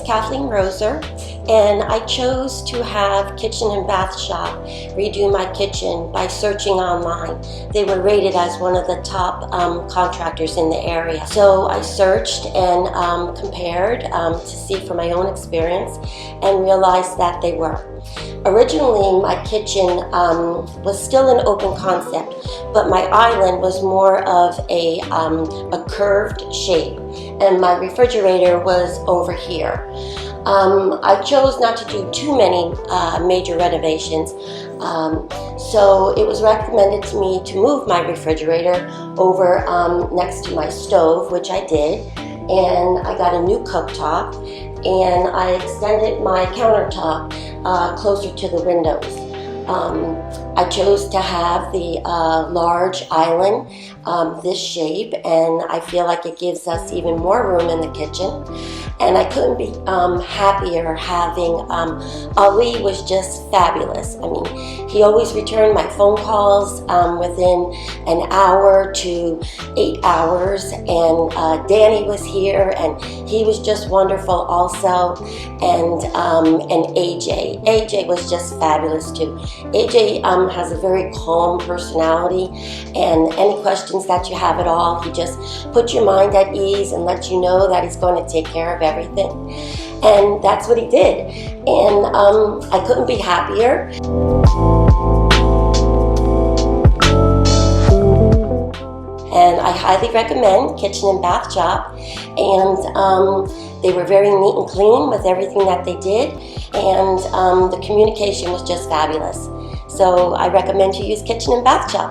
Kathleen Roser, and I chose to have Kitchen and Bath Shop redo my kitchen by searching online. They were rated as one of the top contractors in the area. So I searched and compared to see from my own experience and realized that they were. Originally, my kitchen was still an open concept, but my island was more of a curved shape, and my refrigerator was over here. I chose not to do too many major renovations, so it was recommended to me to move my refrigerator over next to my stove, which I did, and I got a new cooktop, and I extended my countertop closer to the windows. I chose to have the large island, this shape, and I feel like it gives us even more room in the kitchen. And I couldn't be happier having, Ali was just fabulous. I mean, he always returned my phone calls within an hour to 8 hours, and Danny was here, and he was just wonderful also, and AJ was just fabulous too. AJ has a very calm personality, and any questions that you have at all, he just puts your mind at ease and lets you know that he's going to take care of everything. And that's what he did. And I couldn't be happier. And I highly recommend Kitchen and Bath Shop. And they were very neat and clean with everything that they did. And the communication was just fabulous. So I recommend you use Kitchen and Bath Shop.